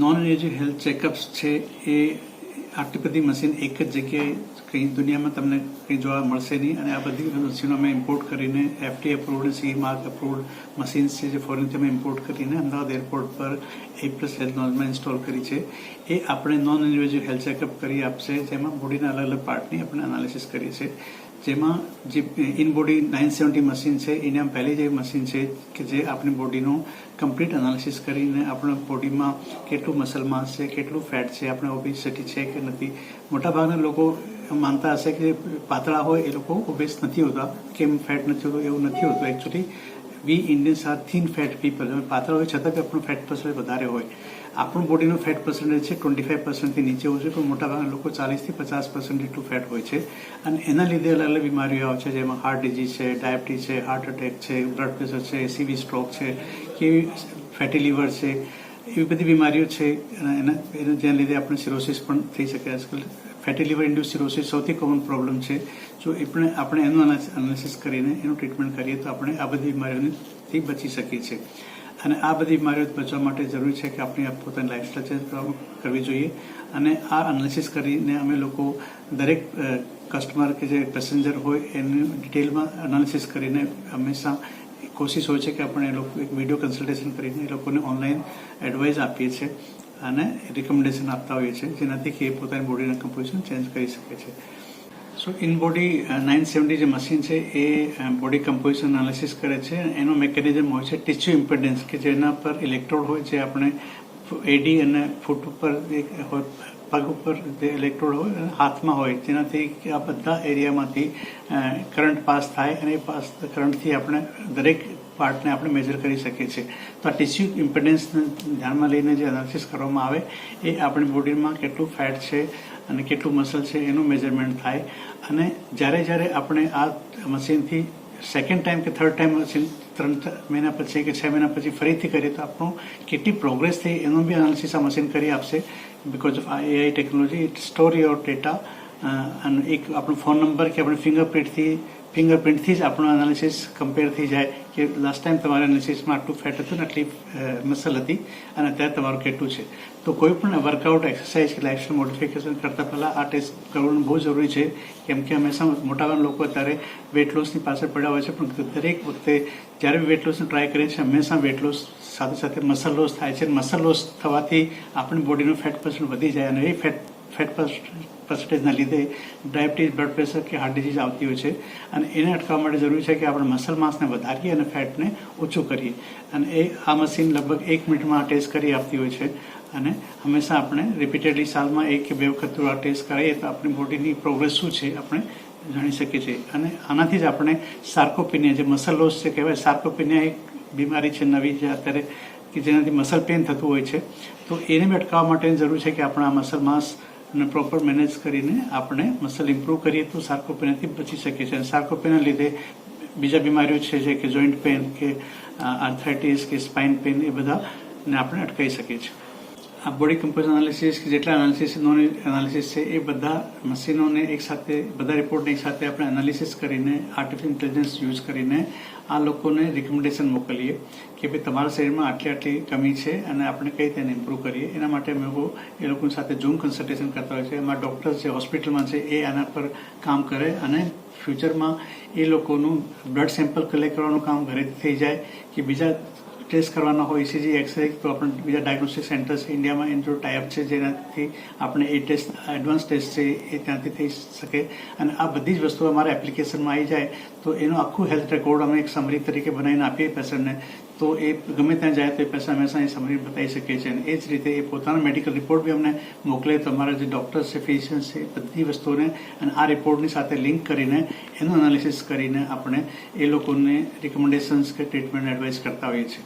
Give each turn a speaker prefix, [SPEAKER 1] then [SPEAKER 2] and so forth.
[SPEAKER 1] Non invasive health ચેકઅપ્સ છે એ આટલી બધી મશીન એક જ જગ્યાએ કંઈ દુનિયામાં તમને કંઈ જોવા મળશે નહીં અને આ બધી મશીનો અમે ઇમ્પોર્ટ કરીને FDA approved CE mark approved machines છે જે ફોરેનથી અમે ઇમ્પોર્ટ કરીને અમદાવાદ એરપોર્ટ પર A+ હેલ્થ નોઝમાં ઇન્સ્ટોલ કરી છે. એ આપણે નોન ઇન્વેઝિવ હેલ્થ ચેકઅપ કરી આપશે, જેમાં બોડીના અલગ અલગ પાર્ટની આપણે એનાલિસિસ કરીએ છીએ. જેમાં જે ઇન બોડી 970 મશીન છે એના પહેલી જે મશીન છે કે જે આપણી બોડીનું કમ્પ્લીટ એનાલિસિસ કરીને આપણા બોડીમાં કેટલું મસલ માસ છે, કેટલું ફેટ છે, આપણે ઓબેસિટી છે કે નથી. મોટાભાગના લોકો માનતા હશે કે પાતળા હોય એ લોકો ઓબેસ નથી હોતા, કેમ ફેટ નથી હોતું, એવું નથી હોતું. Actually we Indians are thin fat people. પાતળા હોય છતાં બી આપણું ફેટ પર્સન્ટેજ વધારે હોય. આપણું બોડીનું ફેટ પર્સન્ટેજ છે 25% નીચે હોય છે, પણ મોટાભાગના લોકો 40% થી 50% જેટલું ફેટ હોય છે. અને એના લીધે અલગ અલગ બીમારીઓ આવે છે, જેમાં હાર્ટ ડિઝીઝ છે, ડાયાબિટીસ છે, હાર્ટ એટેક છે, બ્લડ પ્રેશર છે, CV સ્ટ્રોક છે, કે ફેટી લીવર છે, એવી બધી બીમારીઓ છે. અને જેના લીધે આપણે સિરોસિસ પણ થઈ શકે. આજકાલ ફેટી લીવર ઇન્ડ્યુસ સિરોસિસ સૌથી કોમન પ્રોબ્લેમ છે. જો આપણે એનું એનાલિસિસ કરીને એનું ટ્રીટમેન્ટ કરીએ તો આપણે આ બધી બીમારીઓથી બચી શકીએ છીએ. અને આ બધી બીમારીઓ બચવા માટે જરૂરી છે કે આપણે પોતાની લાઈફસ્ટાઈલ ચેન્જ કરવી જોઈએ. અને આ એનાલિસિસ કરીને અમે લોકો દરેક કસ્ટમર કે જે પેસેન્જર હોય એનું ડિટેલમાં એનાલિસિસ કરીને હંમેશા કોશિશ હોય છે કે આપણે એ લોકો એક વિડીયો કન્સલ્ટેશન કરીને એ લોકોને ઓનલાઈન એડવાઇસ આપીએ છીએ અને રિકમેન્ડેશન આપતા હોઈએ છીએ, જેનાથી કે એ પોતાની બોડીના કમ્પોઝિશન ચેન્જ કરી શકે છે. સો ઇન બોડી 970 જે મશીન છે એ બોડી કમ્પોઝિશન એનાલિસિસ કરે છે. એનો મેકેનિઝમ હોય છે ટીસ્યુ ઇમ્પેડન્સ, કે જેના પર ઇલેક્ટ્રોડ હોય, જે આપણે AD અને ફૂટ ઉપર હોય, પગ ઉપર જે ઇલેક્ટ્રોડ હોય અને હાથમાં હોય, જેનાથી આ બધા એરિયામાંથી કરંટ પાસ થાય અને એ કરંટથી આપણે દરેક પાર્ટને આપણે મેજર કરી શકીએ છીએ. તો આ ટીસ્યુ ઇમ્પેડન્સને ધ્યાનમાં લઈને જે એનાલિસિસ કરવામાં આવે એ આપણી બોડીમાં કેટલું ફેટ છે અને કેટલું મસલ છે એનું મેજરમેન્ટ થાય. અને જ્યારે આપણે આ મશીનથી સેકન્ડ ટાઈમ કે થર્ડ ટાઈમ મશીન 3 મહિના પછી કે 6 મહિના પછી ફરીથી કરીએ તો આપણું કેટલી પ્રોગ્રેસ થઈ એનું બી એનાલિસિસ આ મશીન કરી આપશે. Because of AI technology it store your data. અને એક આપણો ફોન નંબર કે આપણે ફિંગરપ્રિન્ટથી જ આપણું એનાલિસિસ કમ્પેર થઈ જાય કે લાસ્ટ ટાઈમ તમારા એનાલિસિસમાં આટલું ફેટ હતું ને આટલી મસલ હતી અને અત્યારે તમારું કેટલું છે. તો કોઈ પણ વર્કઆઉટ, એક્સરસાઇઝ કે લાઇફસ્ટાઇલ મોડિફિકેશન કરતાં પહેલાં આ ટેસ્ટ કરવાનું બહુ જરૂરી છે. કેમ કે હંમેશા મોટાભાગના લોકો અત્યારે વેટ લોસની પાછળ પડ્યા હોય છે, પણ દરેક વખતે જ્યારે બી વેટ લોસને ટ્રાય કરીએ છીએ હંમેશા વેટ લોસ સાથે સાથે મસલ લોસ થાય છે. મસલ લોસ થવાથી આપણી બોડીનું ફેટ પર્સન્ટ વધી જાય અને એ ફેટ પર્સન્ટેજના લીધે ડાયાબિટીસ, બ્લડ પ્રેશર કે હાર્ટ ડિઝીઝ આવતી હોય છે. અને એને અટકાવવા માટે જરૂરી છે કે આપણે મસલ માસને વધારીએ અને ફેટને ઓછું કરીએ. અને આ મશીન લગભગ 1 મિનિટમાં આ ટેસ્ટ કરી આપતી હોય છે. અને હંમેશા આપણે રિપીટેડલી સાલમાં 1 કે 2 વખત આ ટેસ્ટ કરાવીએ તો આપણી બોડીની પ્રોગ્રેસ શું છે આપણે જાણી શકીએ છીએ. અને આનાથી જ આપણે સાર્કોપિનિયા, જે મસલ લોસ છે કહેવાય, સાર્કોપિનિયા એક બીમારી છે નવી જે અત્યારે કે જેનાથી મસલ પેન થતું હોય છે. તો એને બી અટકાવવા માટેની જરૂર છે કે આપણે આ મસલ માસને પ્રોપર મેનેજ કરીને આપણે મસલ ઇમ્પ્રૂવ કરીએ તો સાર્કોપિનિયાથી બચી શકીએ છીએ. અને સાર્કોપિનિયાના લીધે બીજા બીમારીઓ છે જે કે જોઈન્ટ પેન કે આર્થરાઇટિસ કે સ્પાઇન પેન, એ બધાને આપણે અટકાવી શકીએ છીએ. આ બોડી કમ્પોઝિશન એનાલિસિસ કે જેટલા એનાલિસિસ નોન એનાલિસિસ છે એ બધા મશીનોને એકસાથે, બધા રિપોર્ટને એકસાથે આપણે એનાલિસિસ કરીને આર્ટિફિશિયલ ઇન્ટેલિજન્સ યુઝ કરીને આ લોકોને રિકમેન્ડેશન મોકલીએ કે ભાઈ તમારા શરીરમાં આટલી કમી છે અને આપણે કઈ રીતે ઇમ્પ્રૂવ કરીએ. એના માટે અમે એ લોકોની સાથે ઝૂમ કન્સલ્ટેશન કરતા હોય છે. એમાં ડૉક્ટર્સ જે હોસ્પિટલમાં છે એ આના પર કામ કરે અને ફ્યુચરમાં એ લોકોનું બ્લડ સેમ્પલ કલેક્ટ કરવાનું કામ ઘરેથી થઈ જાય કે બીજા ટેસ્ટ કરવાના હોય, ECG, એક્સરે, તો આપણે બીજા ડાયગ્નોસ્ટિક સેન્ટર્સ ઇન્ડિયામાં એનો ટાઈપ છે જેનાથી આપણે એ ટેસ્ટ, એડવાન્સ ટેસ્ટ છે એ ત્યાંથી થઈ શકે. અને આ બધી જ વસ્તુઓ અમારા એપ્લિકેશનમાં આવી જાય તો એનું આખું હેલ્થ રેકોર્ડ અમે એક સમરી તરીકે બનાવીને આપીએ પેશન્ટને. તો એ ગમે ત્યાં જાય તો એ પેશન્ટ હંમેશા એ સમરી બતાવી શકીએ છીએ. અને એ જ રીતે એ પોતાનો મેડિકલ રિપોર્ટ બી અમને મોકલે તો અમારા જે ડૉક્ટર્સ છે, ફિઝિશિયન્સ છે, એ બધી વસ્તુઓને અને આ રિપોર્ટની સાથે લિંક કરીને એનું એનાલિસિસ કરીને આપણે એ લોકોને રિકમેન્ડેશન્સ કે ટ્રીટમેન્ટ એડવાઇસ કરતા હોઈએ છીએ.